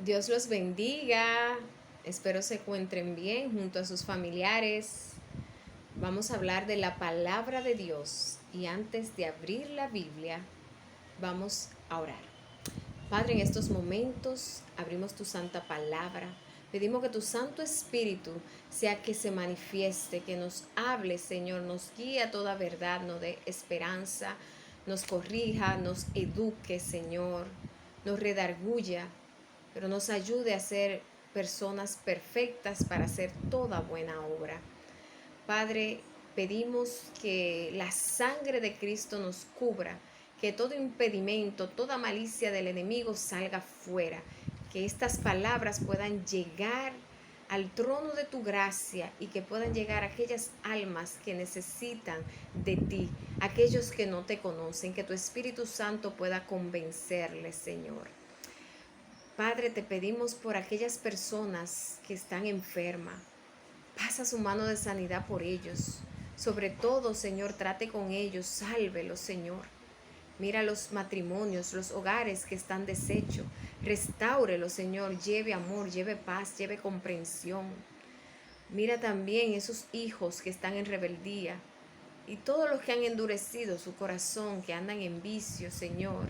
Dios los bendiga. Espero se encuentren bien junto a sus familiares. Vamos a hablar de la palabra de Dios y antes de abrir la Biblia, vamos a orar. Padre, en estos momentos abrimos tu santa palabra. Pedimos que tu Santo Espíritu sea que se manifieste, que nos hable, Señor, nos guíe a toda verdad, nos dé esperanza, nos corrija, nos eduque, Señor, nos redarguya, pero nos ayude a ser personas perfectas para hacer toda buena obra. Padre, pedimos que la sangre de Cristo nos cubra, que todo impedimento, toda malicia del enemigo salga fuera, que estas palabras puedan llegar al trono de tu gracia y que puedan llegar a aquellas almas que necesitan de ti, aquellos que no te conocen, que tu Espíritu Santo pueda convencerles, Señor. Padre, te pedimos por aquellas personas que están enfermas. Pasa su mano de sanidad por ellos. Sobre todo, Señor, trate con ellos, sálvelos, Señor. Mira los matrimonios, los hogares que están deshechos. Restáurelos, Señor. Lleve amor, lleve paz, lleve comprensión. Mira también esos hijos que están en rebeldía y todos los que han endurecido su corazón, que andan en vicio, Señor,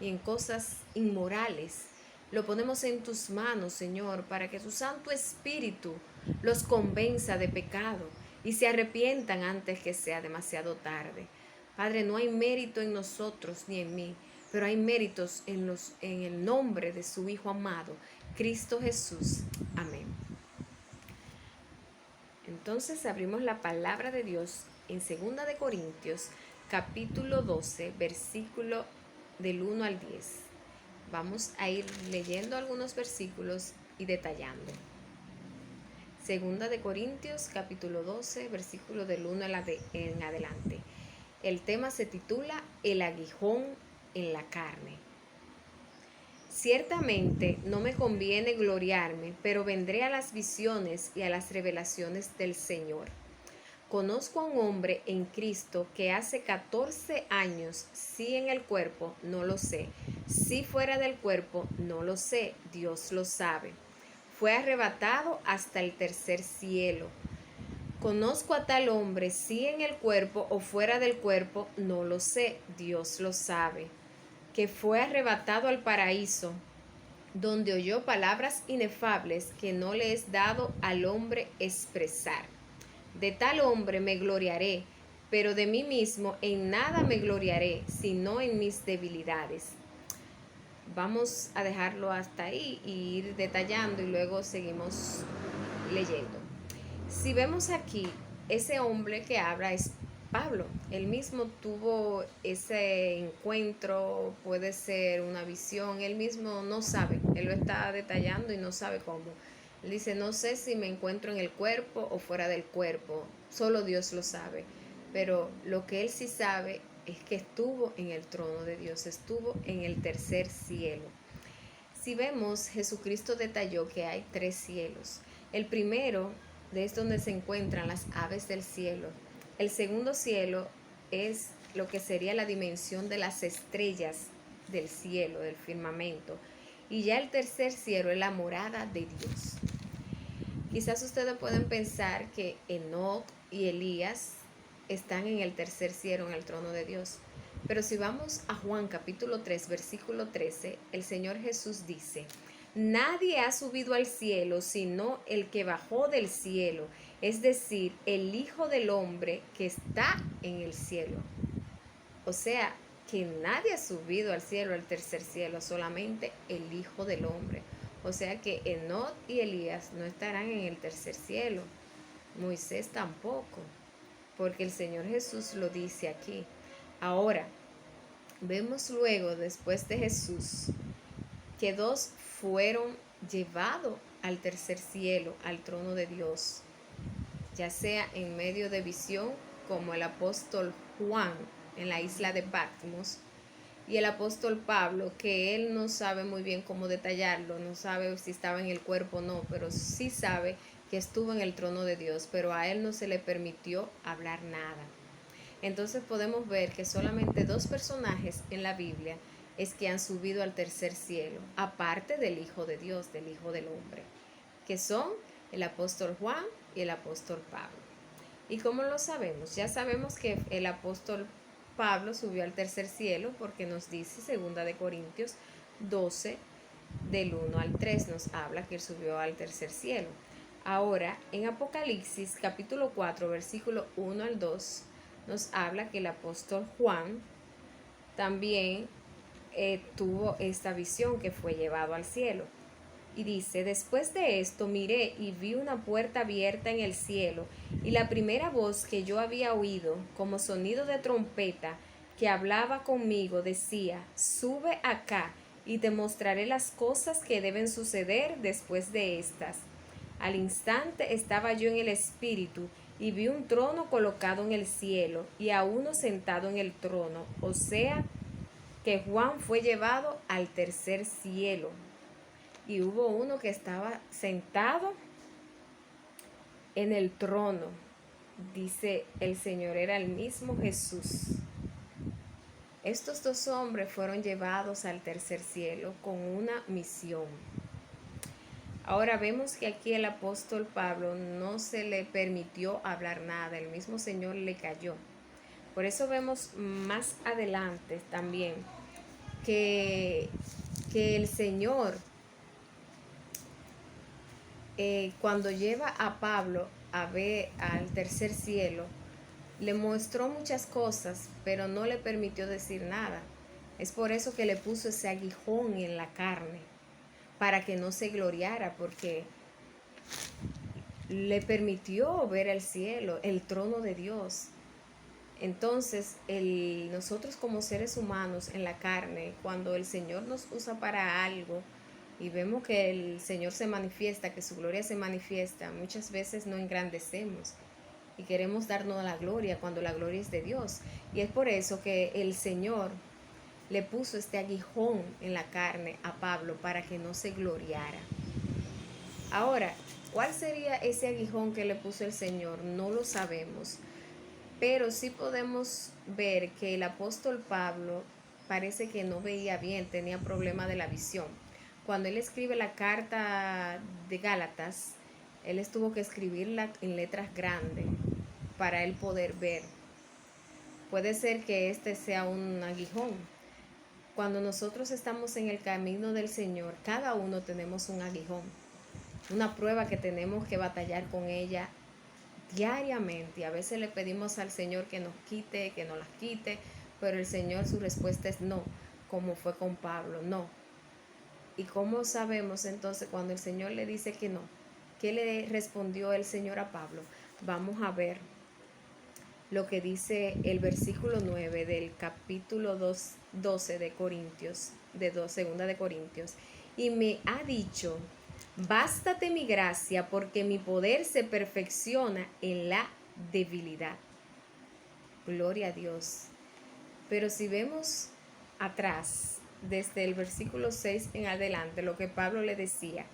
y en cosas inmorales. Lo ponemos en tus manos, Señor, para que tu Santo Espíritu los convenza de pecado y se arrepientan antes que sea demasiado tarde. Padre, no hay mérito en nosotros ni en mí, pero hay méritos en el nombre de su Hijo amado, Cristo Jesús. Amén. Entonces abrimos la palabra de Dios en 2 capítulo 12, versículo del 1 al 10. Vamos a ir leyendo algunos versículos y detallando. 2 capítulo 12, versículo del 1 en adelante. El tema se titula El aguijón en la carne. Ciertamente no me conviene gloriarme, pero vendré a las visiones y a las revelaciones del Señor. Conozco a un hombre en Cristo que hace 14 años, si en el cuerpo, no lo sé, si fuera del cuerpo, no lo sé, Dios lo sabe. Fue arrebatado hasta el tercer cielo. Conozco a tal hombre, si en el cuerpo o fuera del cuerpo, no lo sé, Dios lo sabe, que fue arrebatado al paraíso, donde oyó palabras inefables que no le es dado al hombre expresar. De tal hombre me gloriaré, pero de mí mismo en nada me gloriaré, sino en mis debilidades. Vamos a dejarlo hasta ahí y ir detallando y luego seguimos leyendo. Si vemos aquí, ese hombre que habla es Pablo. Él mismo tuvo ese encuentro, puede ser una visión, él mismo no sabe, él lo está detallando y no sabe cómo. Él dice, no sé si me encuentro en el cuerpo o fuera del cuerpo, solo Dios lo sabe. Pero lo que él sí sabe es que estuvo en el trono de Dios, estuvo en el tercer cielo. Si vemos, Jesucristo detalló que hay 3 cielos. El primero es donde se encuentran las aves del cielo. El segundo cielo es lo que sería la dimensión de las estrellas del cielo, del firmamento. Y ya el tercer cielo es la morada de Dios. Quizás ustedes pueden pensar que Enoc y Elías están en el tercer cielo, en el trono de Dios. Pero si vamos a Juan capítulo 3, versículo 13, el Señor Jesús dice, nadie ha subido al cielo sino el que bajó del cielo, es decir, el Hijo del Hombre que está en el cielo. O sea, que nadie ha subido al cielo, al tercer cielo, solamente el Hijo del Hombre. O sea que Enoc y Elías no estarán en el tercer cielo. Moisés tampoco, porque el Señor Jesús lo dice aquí. Ahora, vemos luego, después de Jesús, que 2 fueron llevados al tercer cielo, al trono de Dios, ya sea en medio de visión, como el apóstol Juan en la isla de Patmos, y el apóstol Pablo, que él no sabe muy bien cómo detallarlo, no sabe si estaba en el cuerpo o no, pero sí sabe que estuvo en el trono de Dios, pero a él no se le permitió hablar nada. Entonces podemos ver que solamente 2 personajes en la Biblia es que han subido al tercer cielo, aparte del Hijo de Dios, del Hijo del Hombre, que son el apóstol Juan y el apóstol Pablo. ¿Y cómo lo sabemos? Ya sabemos que el apóstol Pablo subió al tercer cielo porque nos dice 2 Corintios 12, del 1 al 3, nos habla que él subió al tercer cielo. Ahora, en Apocalipsis capítulo 4, versículo 1 al 2, nos habla que el apóstol Juan también tuvo esta visión que fue llevado al cielo. Y dice, después de esto miré y vi una puerta abierta en el cielo, y la primera voz que yo había oído, como sonido de trompeta, que hablaba conmigo, decía, sube acá, y te mostraré las cosas que deben suceder después de estas. Al instante estaba yo en el espíritu, y vi un trono colocado en el cielo, y a uno sentado en el trono, o sea, que Juan fue llevado al tercer cielo. Y hubo uno que estaba sentado en el trono. Dice el Señor, era el mismo Jesús. Estos dos hombres fueron llevados al tercer cielo con una misión. Ahora vemos que aquí el apóstol Pablo no se le permitió hablar nada, el mismo Señor le cayó. Por eso vemos más adelante también que el Señor, cuando lleva a Pablo a ver al tercer cielo, le mostró muchas cosas, pero no le permitió decir nada. Es por eso que le puso ese aguijón en la carne, para que no se gloriara, porque le permitió ver el cielo, el trono de Dios. Entonces, nosotros como seres humanos en la carne, cuando el Señor nos usa para algo, y vemos que el Señor se manifiesta, que su gloria se manifiesta, muchas veces no engrandecemos y queremos darnos la gloria cuando la gloria es de Dios. Y es por eso que el Señor le puso este aguijón en la carne a Pablo para que no se gloriara. Ahora, ¿cuál sería ese aguijón que le puso el Señor? No lo sabemos, pero sí podemos ver que el apóstol Pablo parece que no veía bien, tenía problema de la visión. Cuando él escribe la carta de Gálatas, él tuvo que escribirla en letras grandes para él poder ver. Puede ser que este sea un aguijón. Cuando nosotros estamos en el camino del Señor, cada uno tenemos un aguijón, una prueba que tenemos que batallar con ella diariamente. Y a veces le pedimos al Señor que nos quite, que nos las quite, pero el Señor, su respuesta es no, como fue con Pablo, no. ¿Y cómo sabemos entonces cuando el Señor le dice que no? ¿Qué le respondió el Señor a Pablo? Vamos a ver lo que dice el versículo 9 del capítulo 12 de Corintios, segunda de Corintios. Y me ha dicho, bástate mi gracia, porque mi poder se perfecciona en la debilidad. Gloria a Dios. Pero si vemos atrás, desde el versículo 6 en adelante, lo que Pablo le decía,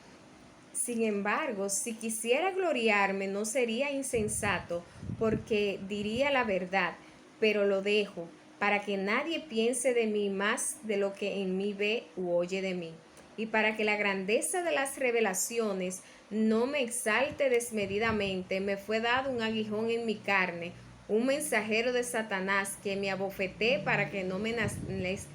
sin embargo, si quisiera gloriarme, no sería insensato, porque diría la verdad, pero lo dejo, para que nadie piense de mí más de lo que en mí ve u oye de mí, y para que la grandeza de las revelaciones no me exalte desmedidamente, me fue dado un aguijón en mi carne, un mensajero de Satanás que me abofeté para que no me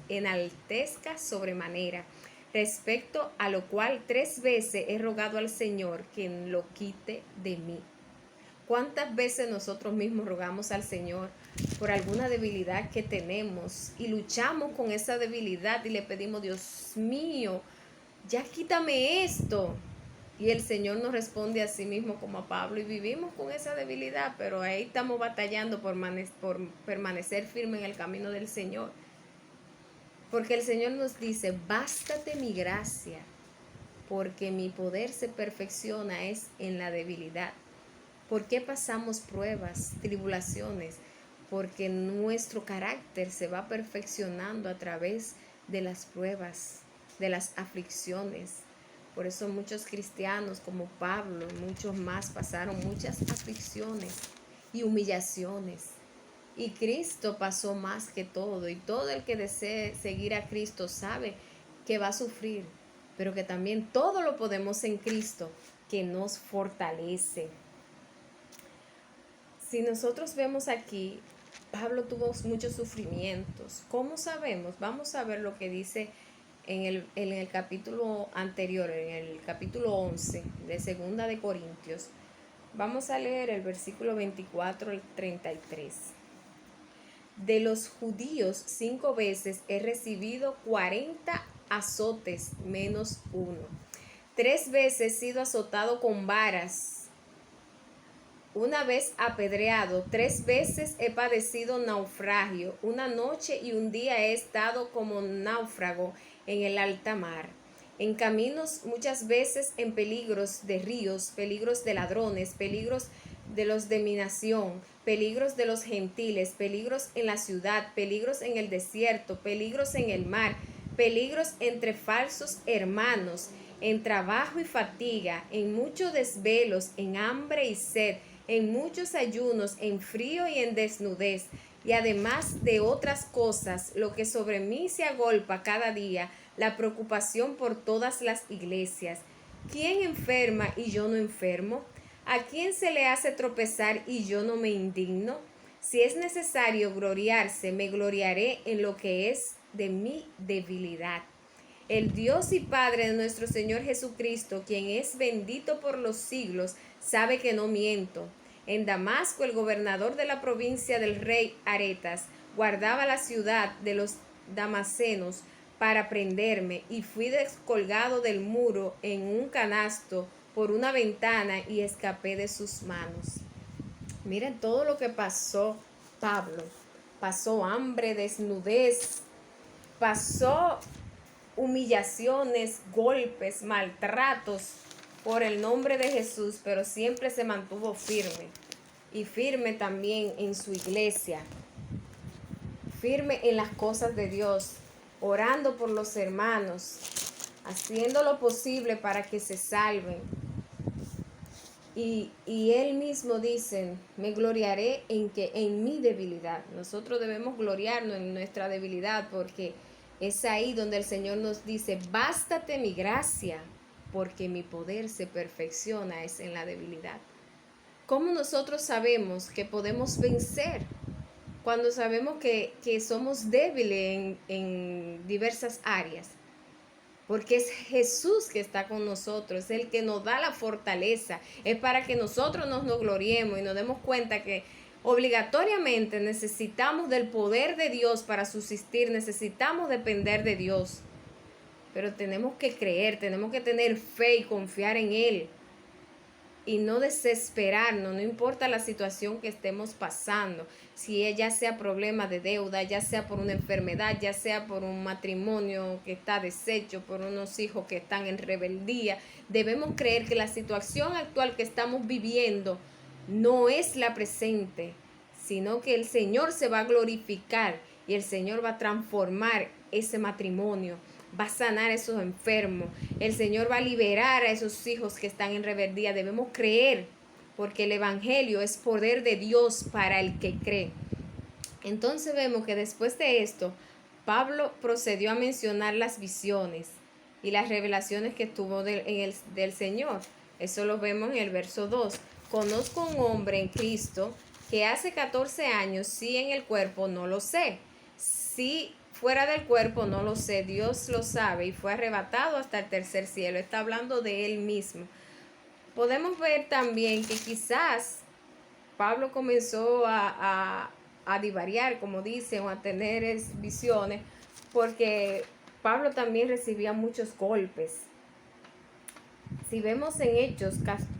enaltezca sobremanera, respecto a lo cual 3 veces he rogado al Señor que lo quite de mí. ¿Cuántas veces nosotros mismos rogamos al Señor por alguna debilidad que tenemos y luchamos con esa debilidad y le pedimos, Dios mío, ya quítame esto? Y el Señor nos responde a sí mismo como a Pablo, y vivimos con esa debilidad, pero ahí estamos batallando por permanecer firme en el camino del Señor. Porque el Señor nos dice, bástate mi gracia, porque mi poder se perfecciona es en la debilidad. ¿Por qué pasamos pruebas, tribulaciones? Porque nuestro carácter se va perfeccionando a través de las pruebas, de las aflicciones. Por eso muchos cristianos como Pablo y muchos más pasaron muchas aflicciones y humillaciones. Y Cristo pasó más que todo, y todo el que desee seguir a Cristo sabe que va a sufrir, pero que también todo lo podemos en Cristo, que nos fortalece. Si nosotros vemos aquí, Pablo tuvo muchos sufrimientos. ¿Cómo sabemos? Vamos a ver lo que dice en el capítulo anterior, en el capítulo 11 de Segunda de Corintios. Vamos a leer el versículo 24 al 33. De los judíos 5 veces he recibido 40 azotes menos uno. 3 veces he sido azotado con varas. Una vez apedreado, 3 veces he padecido naufragio. Una noche y un día he estado como náufrago en el alta mar. En caminos muchas veces en peligros de ríos, peligros de ladrones, peligros de los de mi nación, peligros de los gentiles, peligros en la ciudad, peligros en el desierto, peligros en el mar, peligros entre falsos hermanos, en trabajo y fatiga, en muchos desvelos, en hambre y sed, en muchos ayunos, en frío y en desnudez, y además de otras cosas, lo que sobre mí se agolpa cada día, la preocupación por todas las iglesias. ¿Quién enferma y yo no enfermo? ¿A quién se le hace tropezar y yo no me indigno? Si es necesario gloriarse, me gloriaré en lo que es de mi debilidad. El Dios y Padre de nuestro Señor Jesucristo, quien es bendito por los siglos, sabe que no miento. En Damasco, el gobernador de la provincia del rey Aretas guardaba la ciudad de los damasenos para prenderme, y fui descolgado del muro en un canasto por una ventana y escapé de sus manos. Miren todo lo que pasó Pablo. Pasó hambre, desnudez, pasó humillaciones, golpes, maltratos por el nombre de Jesús, pero siempre se mantuvo firme. Y firme también en su iglesia, firme en las cosas de Dios, orando por los hermanos, haciendo lo posible para que se salven. Y él mismo dice, me gloriaré en mi debilidad. Nosotros debemos gloriarnos en nuestra debilidad, porque es ahí donde el Señor nos dice, bástate mi gracia, porque mi poder se perfecciona es en la debilidad. ¿Cómo nosotros sabemos que podemos vencer? Cuando sabemos que somos débiles en diversas áreas. Porque es Jesús que está con nosotros, es el que nos da la fortaleza. Es para que nosotros nos gloriemos y nos demos cuenta que obligatoriamente necesitamos del poder de Dios para subsistir, necesitamos depender de Dios. Pero tenemos que creer, tenemos que tener fe y confiar en Él. Y no desesperarnos, no importa la situación que estemos pasando, si ya sea problema de deuda, ya sea por una enfermedad, ya sea por un matrimonio que está deshecho, por unos hijos que están en rebeldía, debemos creer que la situación actual que estamos viviendo no es la presente, sino que el Señor se va a glorificar y el Señor va a transformar ese matrimonio, va a sanar a esos enfermos, el Señor va a liberar a esos hijos que están en rebeldía. Debemos creer, porque el evangelio es poder de Dios para el que cree. Entonces vemos que después de esto, Pablo procedió a mencionar las visiones y las revelaciones que tuvo del Señor. Eso lo vemos en el verso 2. Conozco a un hombre en Cristo que hace 14 años, sí en el cuerpo, no lo sé. Sí fuera del cuerpo, no lo sé, Dios lo sabe, y fue arrebatado hasta el tercer cielo. Está hablando de él mismo. Podemos ver también que quizás Pablo comenzó a divariar, como dicen, o a tener visiones, porque Pablo también recibía muchos golpes. Si vemos en Hechos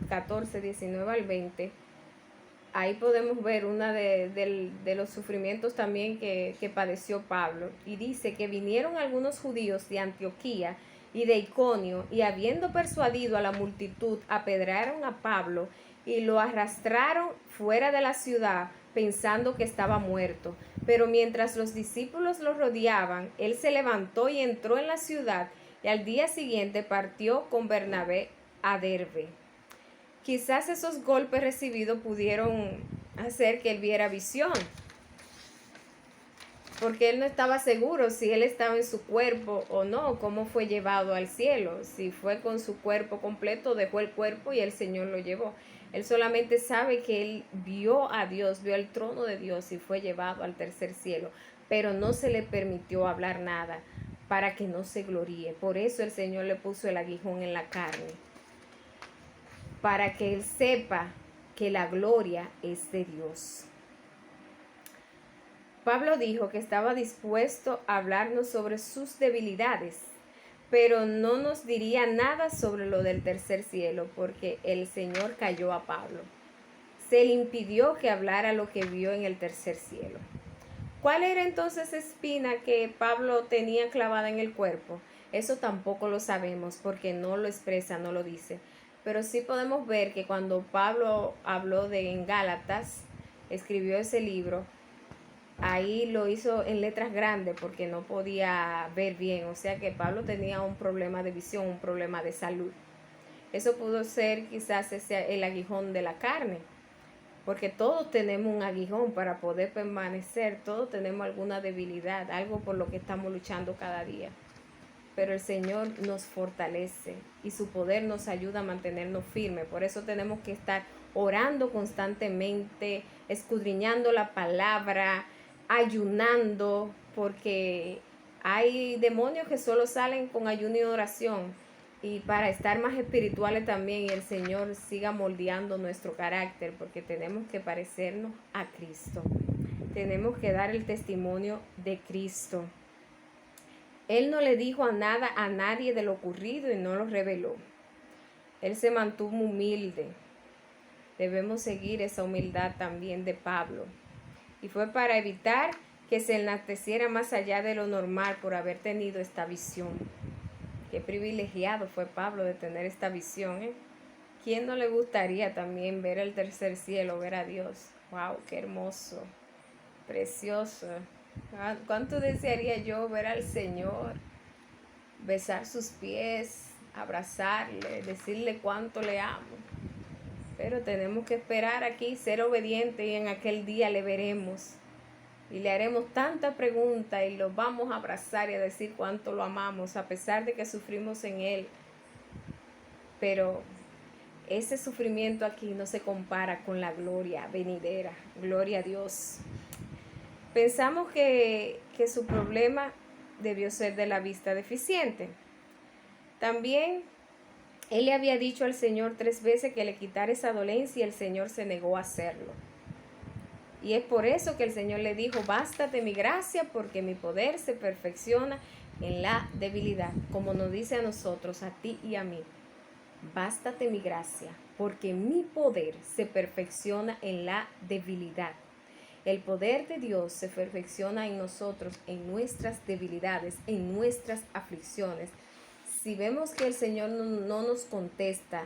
14, 19 al 20, ahí podemos ver una de los sufrimientos también que padeció Pablo. Y dice que vinieron algunos judíos de Antioquía y de Iconio, y habiendo persuadido a la multitud, apedrearon a Pablo y lo arrastraron fuera de la ciudad, pensando que estaba muerto. Pero mientras los discípulos lo rodeaban, él se levantó y entró en la ciudad, y al día siguiente partió con Bernabé a Derbe. Quizás esos golpes recibidos pudieron hacer que él viera visión. porque él no estaba seguro si él estaba en su cuerpo o no, cómo fue llevado al cielo, si fue con su cuerpo completo, dejó el cuerpo y el Señor lo llevó. Él solamente sabe que él vio a Dios, vio el trono de Dios y fue llevado al tercer cielo, pero no se le permitió hablar nada para que no se gloríe. Por eso el Señor le puso el aguijón en la carne, para que él sepa que la gloria es de Dios. Pablo dijo que estaba dispuesto a hablarnos sobre sus debilidades, pero no nos diría nada sobre lo del tercer cielo, porque el Señor cayó a Pablo. Se le impidió que hablara lo que vio en el tercer cielo. ¿Cuál era entonces esa espina que Pablo tenía clavada en el cuerpo? Eso tampoco lo sabemos porque no lo expresa, no lo dice. Pero sí podemos ver que cuando Pablo habló de en Gálatas, escribió ese libro, ahí lo hizo en letras grandes porque no podía ver bien. O sea que Pablo tenía un problema de visión, un problema de salud. Eso pudo ser quizás el aguijón de la carne, porque todos tenemos un aguijón para poder permanecer, todos tenemos alguna debilidad, algo por lo que estamos luchando cada día. Pero el Señor nos fortalece y su poder nos ayuda a mantenernos firmes. Por eso tenemos que estar orando constantemente, escudriñando la palabra, ayunando, porque hay demonios que solo salen con ayuno y oración. Y para estar más espirituales también, y el Señor siga moldeando nuestro carácter, porque tenemos que parecernos a Cristo. Tenemos que dar el testimonio de Cristo. Él no le dijo a nadie de lo ocurrido y no lo reveló. Él se mantuvo humilde. Debemos seguir esa humildad también de Pablo. Y fue para evitar que se enalteciera más allá de lo normal por haber tenido esta visión. Qué privilegiado fue Pablo de tener esta visión, ¿eh? ¿Quién no le gustaría también ver el tercer cielo, ver a Dios? ¡Wow! ¡Qué hermoso! Precioso. ¿Cuánto desearía yo ver al Señor? Besar sus pies, abrazarle, decirle cuánto le amo. Pero tenemos que esperar aquí, ser obedientes, y en aquel día le veremos. Y le haremos tanta pregunta y lo vamos a abrazar y a decir cuánto lo amamos, a pesar de que sufrimos en Él. Pero ese sufrimiento aquí no se compara con la gloria venidera. Gloria a Dios. Pensamos que su problema debió ser de la vista deficiente. También él le había dicho al Señor 3 veces que le quitara esa dolencia y el Señor se negó a hacerlo. Y es por eso que el Señor le dijo, bástate mi gracia porque mi poder se perfecciona en la debilidad. Como nos dice a nosotros, a ti y a mí. Bástate mi gracia porque mi poder se perfecciona en la debilidad. El poder de Dios se perfecciona en nosotros, en nuestras debilidades, en nuestras aflicciones. Si vemos que el Señor no nos contesta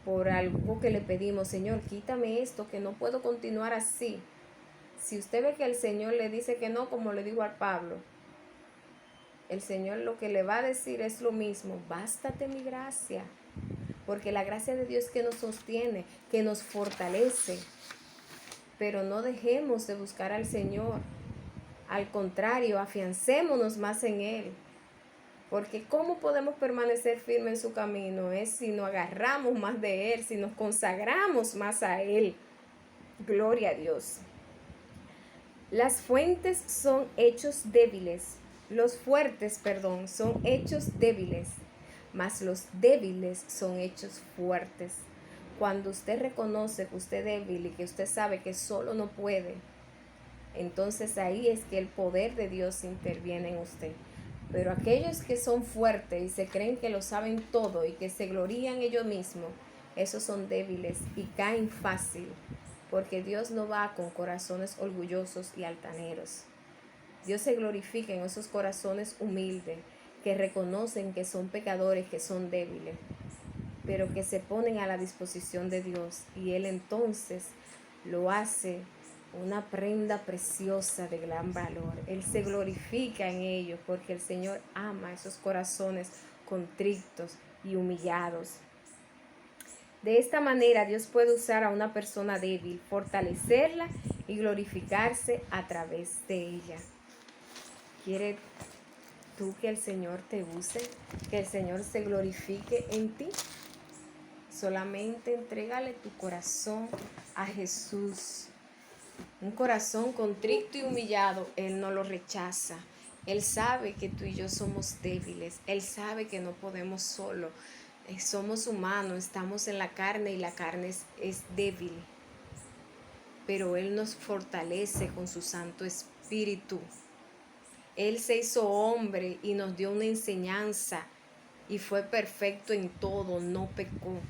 por algo que le pedimos, Señor, quítame esto, que no puedo continuar así. Si usted ve que el Señor le dice que no, como le digo a Pablo, el Señor lo que le va a decir es lo mismo, bástate mi gracia, porque la gracia de Dios que nos sostiene, que nos fortalece, pero no dejemos de buscar al Señor, al contrario, afiancémonos más en Él, porque ¿cómo podemos permanecer firmes en su camino? Es si nos agarramos más de Él, si nos consagramos más a Él. Gloria a Dios. Las fuentes son hechos débiles, los fuertes, son hechos débiles, mas los débiles son hechos fuertes. Cuando usted reconoce que usted es débil y que usted sabe que solo no puede, entonces ahí es que el poder de Dios interviene en usted. Pero aquellos que son fuertes y se creen que lo saben todo y que se glorían ellos mismos, esos son débiles y caen fácil. Porque Dios no va con corazones orgullosos y altaneros. Dios se glorifica en esos corazones humildes que reconocen que son pecadores, que son débiles, pero que se ponen a la disposición de Dios. Y Él entonces lo hace una prenda preciosa de gran valor. Él se glorifica en ellos porque el Señor ama esos corazones contritos y humillados. De esta manera Dios puede usar a una persona débil, fortalecerla y glorificarse a través de ella. ¿Quieres tú que el Señor te use? ¿Que el Señor se glorifique en ti? Solamente entrégale tu corazón a Jesús. Un corazón contrito y humillado, Él no lo rechaza. Él sabe que tú y yo somos débiles. Él sabe que no podemos solo. Somos humanos, estamos en la carne y la carne es débil. Pero Él nos fortalece con su Santo Espíritu. Él se hizo hombre y nos dio una enseñanza y fue perfecto en todo, no pecó.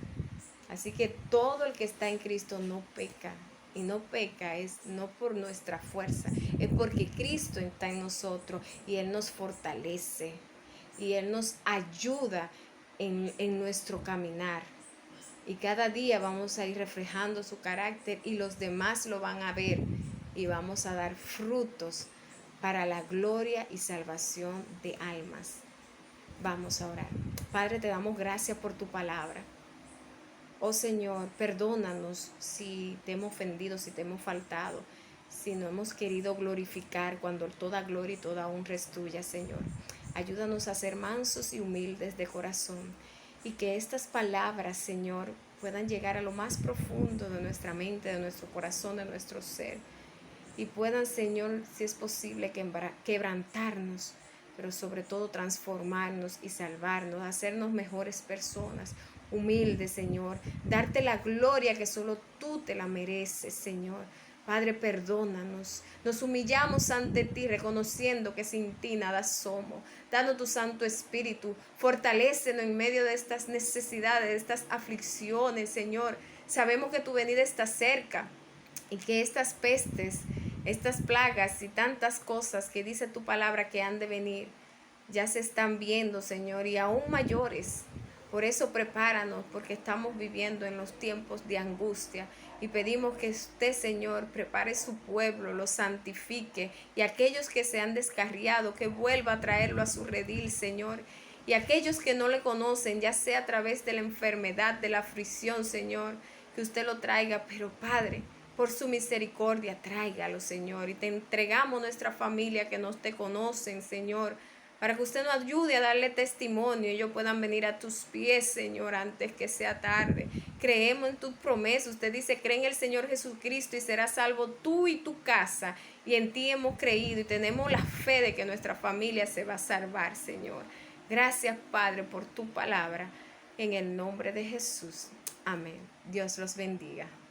Así que todo el que está en Cristo no peca. Y no peca es no por nuestra fuerza, es porque Cristo está en nosotros y Él nos fortalece y Él nos ayuda en nuestro caminar. Y cada día vamos a ir reflejando su carácter y los demás lo van a ver y vamos a dar frutos para la gloria y salvación de almas. Vamos a orar. Padre, te damos gracias por tu palabra. Oh Señor, perdónanos si te hemos ofendido, si te hemos faltado, si no hemos querido glorificar cuando toda gloria y toda honra es tuya, Señor. Ayúdanos a ser mansos y humildes de corazón y que estas palabras, Señor, puedan llegar a lo más profundo de nuestra mente, de nuestro corazón, de nuestro ser y puedan, Señor, si es posible, quebrantarnos, pero sobre todo transformarnos y salvarnos, hacernos mejores personas, humildes, Señor, darte la gloria que solo tú te la mereces, Señor. Padre, perdónanos. Nos humillamos ante ti, reconociendo que sin ti nada somos. Dando tu Santo Espíritu, fortalécenos en medio de estas necesidades, de estas aflicciones, Señor. Sabemos que tu venida está cerca y que estas pestes, estas plagas y tantas cosas que dice tu palabra que han de venir, ya se están viendo, Señor, y aún mayores. Por eso prepáranos, porque estamos viviendo en los tiempos de angustia y pedimos que usted, Señor, prepare su pueblo, lo santifique y aquellos que se han descarriado, que vuelva a traerlo a su redil, Señor. Y aquellos que no le conocen, ya sea a través de la enfermedad, de la aflicción, Señor, que usted lo traiga, pero Padre, por su misericordia, tráigalo, Señor. Y te entregamos nuestra familia que no te conocen, Señor, para que usted nos ayude a darle testimonio y ellos puedan venir a tus pies, Señor, antes que sea tarde. Creemos en tus promesas. Usted dice, cree en el Señor Jesucristo y serás salvo tú y tu casa. Y en ti hemos creído y tenemos la fe de que nuestra familia se va a salvar, Señor. Gracias, Padre, por tu palabra. En el nombre de Jesús. Amén. Dios los bendiga.